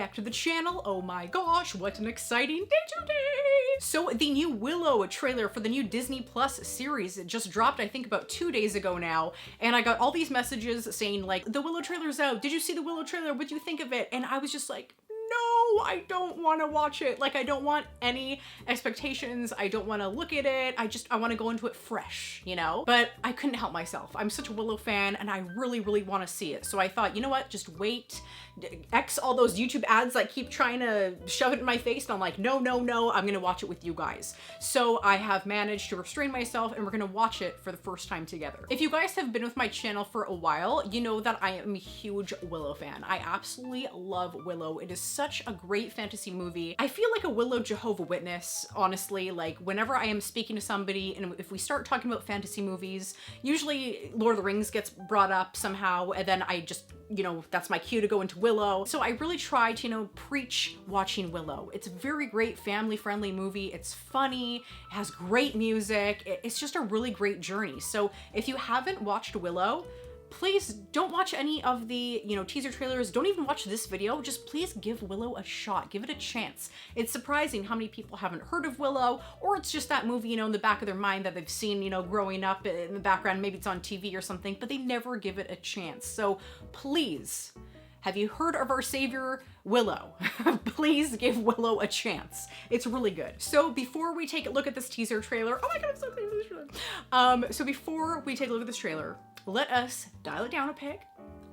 back to the channel. Oh my gosh, what an exciting day today! So the new Willow trailer for the new Disney Plus series, it just dropped I think about 2 days ago now, and I got all these messages saying like, the Willow trailer's out, did you see the Willow trailer, what'd you think of it? And I was just like, no, I don't want to watch it. Like, I don't want any expectations. I don't want to look at it. I want to go into it fresh, you know? But I couldn't help myself. I'm such a Willow fan and I really, really want to see it. So I thought, you know what? Just wait. X all those YouTube ads that keep trying to shove it in my face. And I'm like, no, no, no, I'm going to watch it with you guys. So I have managed to restrain myself and we're going to watch it for the first time together. If you guys have been with my channel for a while, you know that I am a huge Willow fan. I absolutely love Willow. It is such a great fantasy movie. I feel like a Willow Jehovah Witness, honestly. Like, whenever I am speaking to somebody and if we start talking about fantasy movies, usually Lord of the Rings gets brought up somehow, and then I just, you know, that's my cue to go into Willow. So I really try to, you know, preach watching Willow. It's a very great family-friendly movie. It's funny, it has great music. It's just a really great journey. So if you haven't watched Willow, please don't watch any of the, you know, teaser trailers. Don't even watch this video. Just please give Willow a shot. Give it a chance. It's surprising how many people haven't heard of Willow, or it's just that movie, you know, in the back of their mind that they've seen, you know, growing up in the background. Maybe it's on TV or something, but they never give it a chance. So please, have you heard of our savior, Willow? Please give Willow a chance. It's really good. So before we take a look at this teaser trailer, oh my God, I'm so excited for this trailer. So before we take a look at this trailer, let us dial it down a peg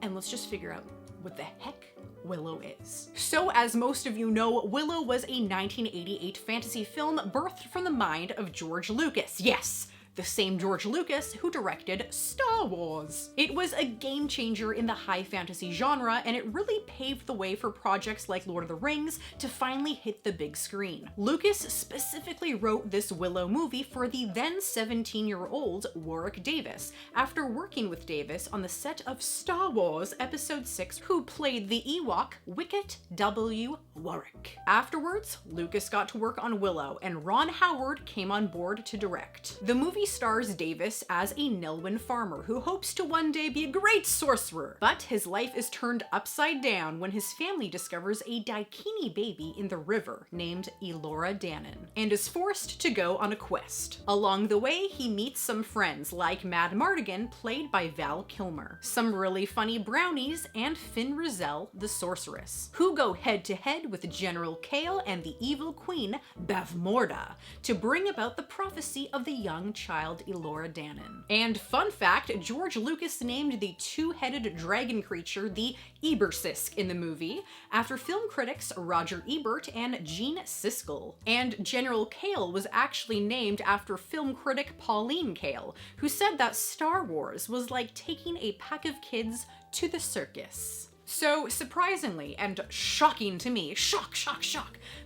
and let's just figure out what the heck Willow is. So as most of you know, Willow was a 1988 fantasy film birthed from the mind of George Lucas. Yes, the same George Lucas who directed Star Wars. It was a game changer in the high fantasy genre, and it really paved the way for projects like Lord of the Rings to finally hit the big screen. Lucas specifically wrote this Willow movie for the then 17-year-old Warwick Davis, after working with Davis on the set of Star Wars Episode 6, who played the Ewok Wicket W. Warwick. Afterwards, Lucas got to work on Willow, and Ron Howard came on board to direct. The movie stars Davis as a Nowlin farmer who hopes to one day be a great sorcerer, but his life is turned upside down when his family discovers a Daikini baby in the river named Elora Danon and is forced to go on a quest. Along the way, he meets some friends like Mad Mardigan, played by Val Kilmer, some really funny brownies, and Finn Rizal, the sorceress, who go head to head with General Kale and the evil queen Bavmorda to bring about the prophecy of the young child Elora Danon. And fun fact, George Lucas named the two-headed dragon creature the Ebersisk in the movie after film critics Roger Ebert and Gene Siskel. And General Kale was actually named after film critic Pauline Kael, who said that Star Wars was like taking a pack of kids to the circus. So surprisingly and shocking to me, shock,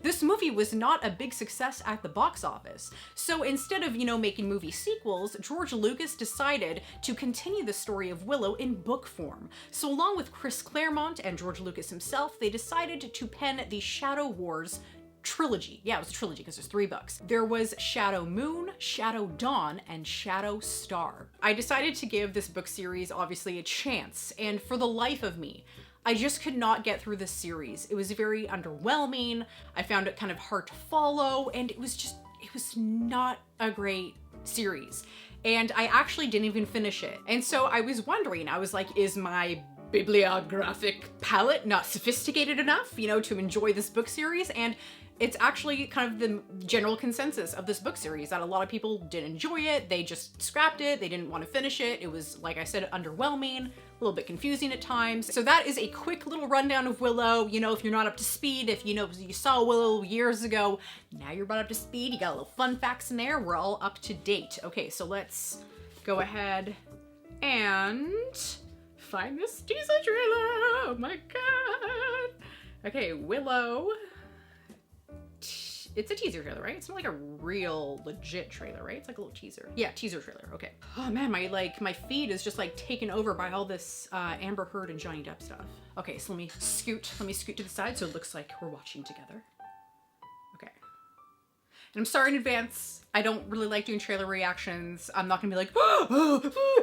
this movie was not a big success at the box office. So instead of, you know, making movie sequels, George Lucas decided to continue the story of Willow in book form. So along with Chris Claremont and George Lucas himself, they decided to pen the Shadow Wars trilogy. Yeah, it was a trilogy because there's 3 books. There was Shadow Moon, Shadow Dawn, and Shadow Star. I decided to give this book series obviously a chance, and for the life of me, I just could not get through this series. It was very underwhelming. I found it kind of hard to follow, and it was not a great series. And I actually didn't even finish it. And so I was wondering, I was like, is my bibliographic palette not sophisticated enough, you know, to enjoy this book series? And it's actually kind of the general consensus of this book series that a lot of people didn't enjoy it. They just scrapped it. They didn't want to finish it. It was, like I said, underwhelming, a little bit confusing at times. So that is a quick little rundown of Willow. You know, if you're not up to speed, if you know you saw Willow years ago, now you're brought up to speed. You got a little fun facts in there. We're all up to date. Okay, so let's go ahead and find this teaser trailer. Oh my God. Okay, Willow. It's a teaser trailer, right? It's not like a real legit trailer, right? It's like a little teaser. Yeah, teaser trailer, okay. Oh man, my feed is just like taken over by all this Amber Heard and Johnny Depp stuff. Okay, so let me scoot to the side so it looks like we're watching together. Okay. And I'm sorry in advance. I don't really like doing trailer reactions. I'm not gonna be like,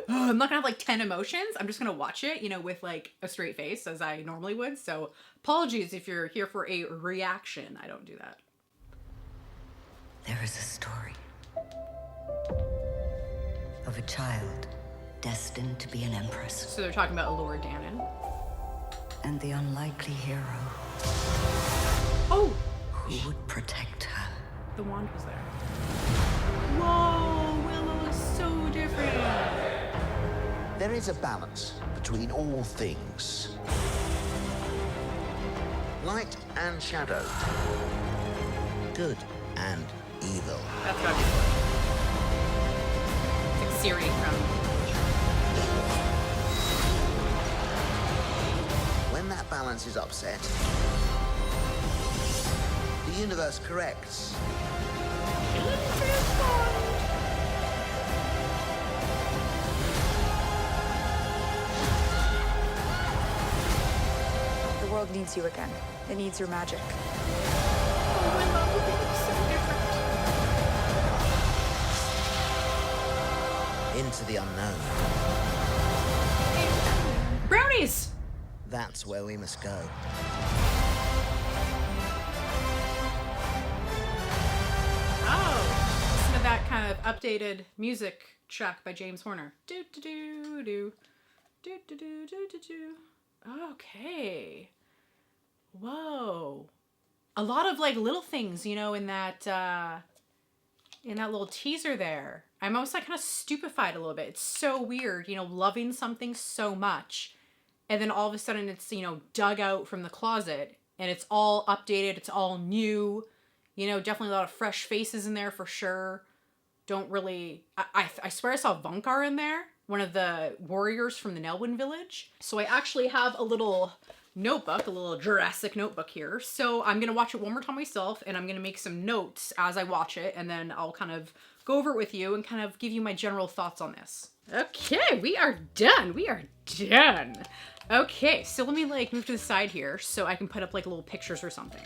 I'm not gonna have like 10 emotions. I'm just gonna watch it, you know, with like a straight face as I normally would. So apologies if you're here for a reaction. I don't do that. There is a story of a child destined to be an empress. So they're talking about Allura Dannon. And the unlikely hero. Oh! Who would protect her. The wand was there. Whoa! Willow is so different. There is a balance between all things. Light and shadow. Good and evil. That's gotta be cool. It's like Siri from... When that balance is upset, the universe corrects. The world needs you again. It needs your magic. Oh, I love it. It's so different. Into the unknown. Brownies! That's where we must go. Oh, listen to that kind of updated music track by James Horner. Do do do do do do do do do do. Okay. Whoa. A lot of like little things, you know, in that little teaser there. I'm almost like kind of stupefied a little bit. It's so weird, you know, loving something so much, and then all of a sudden it's, you know, dug out from the closet and it's all updated, it's all new. You know, definitely a lot of fresh faces in there for sure. Don't really... I swear I saw Vunkar in there, one of the warriors from the Nowlin village. So I actually have a little notebook, a little Jurassic notebook here. So I'm going to watch it one more time myself, and I'm going to make some notes as I watch it, and then I'll kind of go over it with you and kind of give you my general thoughts on this. Okay, we are done. We are done. Okay, so let me like move to the side here so I can put up like little pictures or something.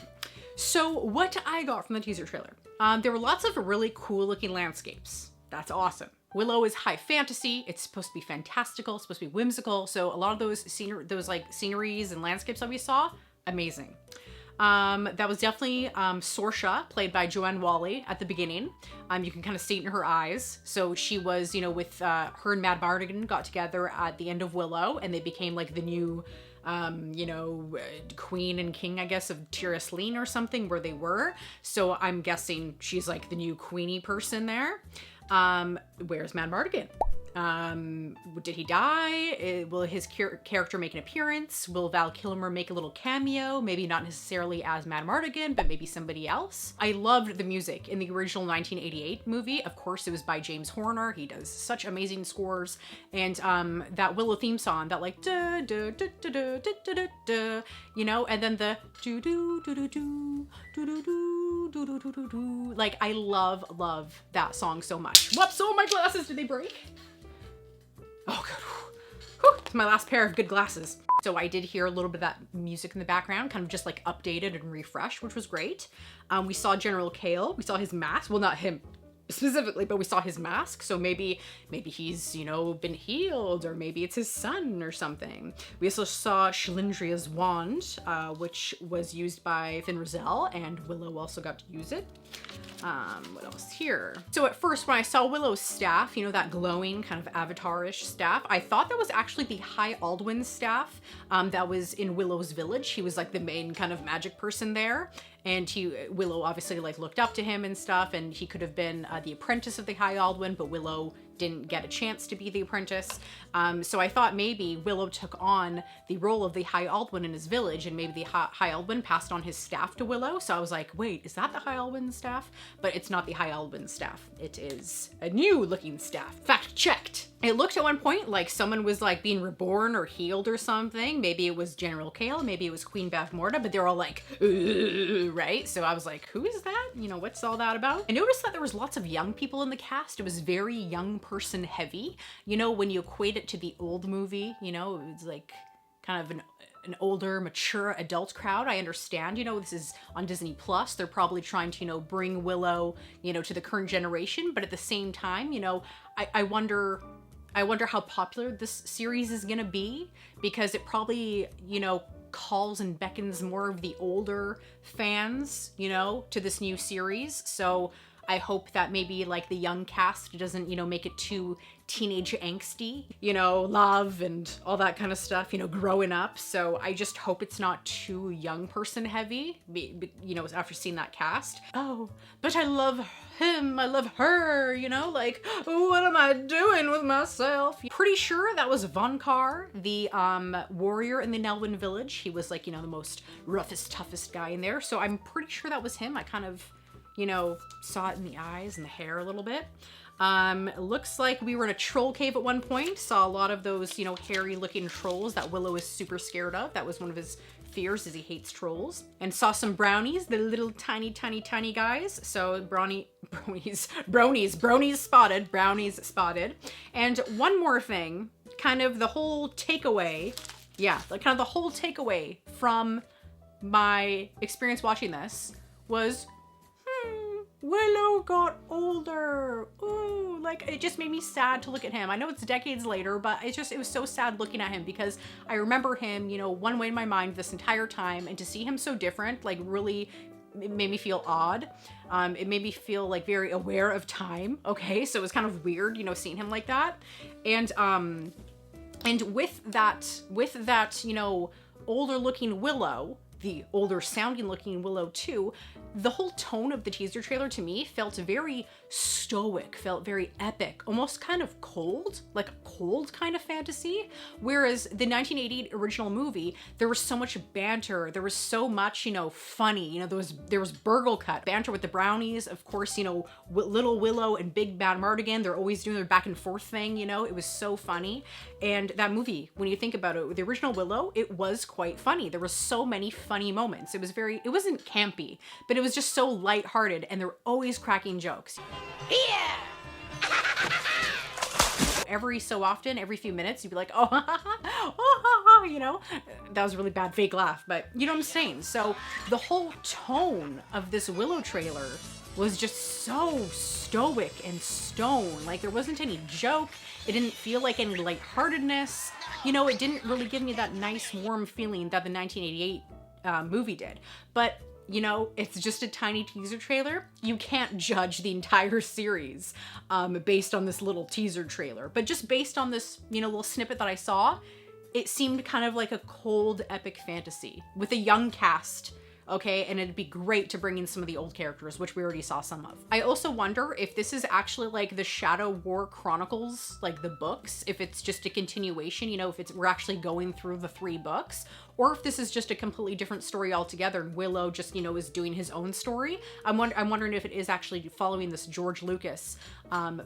So what I got from the teaser trailer, there were lots of really cool looking landscapes. That's awesome. Willow is high fantasy. It's supposed to be fantastical. It's supposed to be whimsical. So a lot of those sceneries and landscapes that we saw, amazing. That was definitely Sorsha, played by Joanne Whalley at the beginning. You can kind of see it in her eyes. So she was, you know, with her and Mad Mardigan got together at the end of Willow, and they became like the new, you know, queen and king, I guess, of Tirisleen or something, where they were. So I'm guessing she's like the new queenie person there. Where's Mad Mardigan? Did he die? Will his character make an appearance? Will Val Kilmer make a little cameo? Maybe not necessarily as Mad Mardigan, but maybe somebody else. I loved the music in the original 1988 movie. Of course, it was by James Horner. He does such amazing scores. And that Willow theme song, that like da da da da da da da da, you know, and then the do do do do do do do do do do do do. Like, I love that song so much. Whoops! Oh, my glasses! Did they break? Oh, good. Whew. It's my last pair of good glasses. So I did hear a little bit of that music in the background, kind of just like updated and refreshed, which was great. We saw General Kale. We saw his mask. Well, not him specifically, but we saw his mask. So maybe he's, you know, been healed, or maybe it's his son or something. We also saw Shalindria's wand, which was used by Finn Rizal, and Willow also got to use it. What else here? So at first, when I saw Willow's staff, you know, that glowing kind of avatar-ish staff, I thought that was actually the High Aldwin staff that was in Willow's village. He was like the main kind of magic person there. And Willow obviously like looked up to him and stuff, and he could have been the apprentice of the High Aldwin, but Willow didn't get a chance to be the apprentice. So I thought maybe Willow took on the role of the High Aldwin in his village, and maybe the High Aldwin passed on his staff to Willow. So I was like, wait, is that the High Aldwin staff? But it's not the High Aldwin staff. It is a new looking staff. Fact checked. It looked at one point like someone was like being reborn or healed or something. Maybe it was General Kale, maybe it was Queen Bavmorda, but they're all like, right? So I was like, who is that? You know, what's all that about? I noticed that there was lots of young people in the cast. It was very young person heavy. You know, when you equate it to the old movie, you know, it was like kind of an older, mature adult crowd. I understand, you know, this is on Disney Plus. They're probably trying to, you know, bring Willow, you know, to the current generation. But at the same time, you know, I wonder how popular this series is gonna be, because it probably, you know, calls and beckons more of the older fans, you know, to this new series. So I hope that maybe like the young cast doesn't, you know, make it too teenage angsty, you know, love and all that kind of stuff, you know, growing up. So I just hope it's not too young person heavy, you know, after seeing that cast. Oh, but I love him, I love her, you know, like, what am I doing with myself? Pretty sure that was Von Kar, the warrior in the Nowlin village. He was like, you know, the most roughest, toughest guy in there. So I'm pretty sure that was him. I kind of, you know, saw it in the eyes and the hair a little bit. It looks like we were in a troll cave at one point. Saw a lot of those, you know, hairy looking trolls that Willow is super scared of. That was one of his fears, is he hates trolls. And saw some brownies, the little tiny guys. So brownies spotted. And one more thing, kind of the whole takeaway. Yeah, like kind of the whole takeaway from my experience watching this was, Willow got older. Ooh, like it just made me sad to look at him. I know it's decades later, but it was so sad looking at him, because I remember him, you know, one way in my mind this entire time, and to see him so different, like really, it made me feel odd. It made me feel like very aware of time. Okay, so it was kind of weird, you know, seeing him like that. And with that, you know, older looking Willow, the older sounding looking Willow too, the whole tone of the teaser trailer to me felt very stoic, felt very epic, almost kind of cold, like a cold kind of fantasy. Whereas the 1988 original movie, there was so much banter, there was so much, you know, funny, you know, there was burgle cut banter with the brownies, of course, you know, little Willow and Big Bad Mardigan, they're always doing their back and forth thing, you know, it was so funny. And that movie, when you think about it, the original Willow, it was quite funny. There were so many funny moments. It wasn't campy, but it was just so lighthearted, and they're always cracking jokes. Yeah! Every so often, every few minutes, you'd be like, oh, you know, that was a really bad fake laugh, but you know what I'm saying? So the whole tone of this Willow trailer was just so stoic and stone. Like there wasn't any joke. It didn't feel like any lightheartedness. You know, it didn't really give me that nice warm feeling that the 1988 movie did. But you know, it's just a tiny teaser trailer. You can't judge the entire series based on this little teaser trailer. But just based on this, you know, little snippet that I saw, it seemed kind of like a cold epic fantasy with a young cast. Okay, and it'd be great to bring in some of the old characters, which we already saw some of. I also wonder if this is actually like the Shadow War Chronicles, like the books, if it's just a continuation, you know, if we're actually going through the 3 books, or if this is just a completely different story altogether and Willow just, you know, is doing his own story. I'm wondering if it is actually following this George Lucas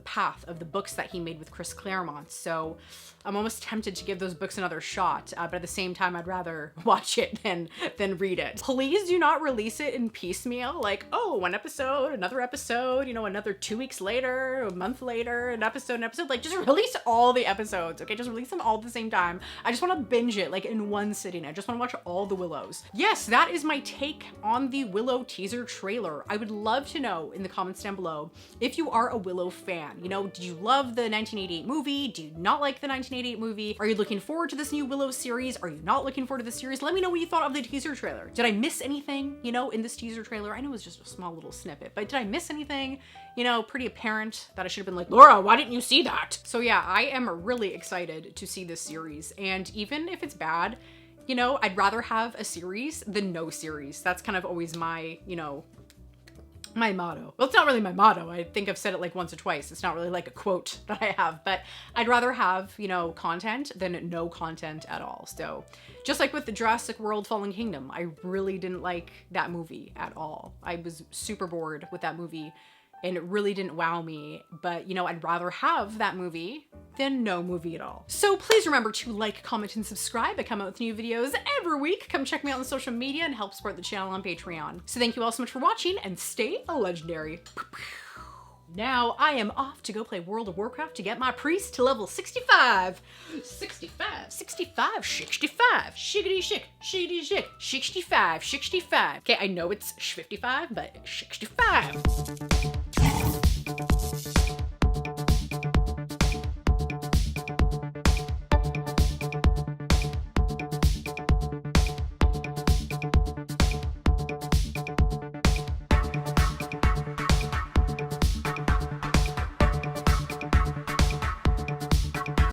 path of the books that he made with Chris Claremont. So I'm almost tempted to give those books another shot, but at the same time, I'd rather watch it than read it. Please do not release it in piecemeal, like, oh, one episode, another episode, you know, another 2 weeks later, a month later, an episode, like just release all the episodes, okay? Just release them all at the same time. I just want to binge it like in one sitting. I just want to watch all the Willows. Yes, that is my take on the Willow teaser trailer. I would love to know in the comments down below if you are a Willow fan. You know, did you love the 1988 movie? Do you not like the 1988 movie? Are you looking forward to this new Willow series? Are you not looking forward to the series? Let me know what you thought of the teaser trailer. Did I miss anything, you know, in this teaser trailer? I know it was just a small little snippet, but did I miss anything, you know, pretty apparent that I should have been like, Laura, why didn't you see that? So yeah, I am really excited to see this series. And even if it's bad, you know, I'd rather have a series than no series. That's kind of always my, you know, my motto. Well, it's not really my motto. I think I've said it like once or twice. It's not really like a quote that I have, but I'd rather have, you know, content than no content at all. So just like with the Jurassic World Fallen Kingdom, I really didn't like that movie at all. I was super bored with that movie and it really didn't wow me, but you know, I'd rather have that movie than no movie at all. So please remember to like, comment, and subscribe. I come out with new videos every week. Come check me out on social media and help support the channel on Patreon. So thank you all so much for watching and stay legendary. Now I am off to go play World of Warcraft to get my priest to level 65. 65, 65, 65, shiggity shick, shiggity shick, 65, 65. Okay, I know it's 55, but 65.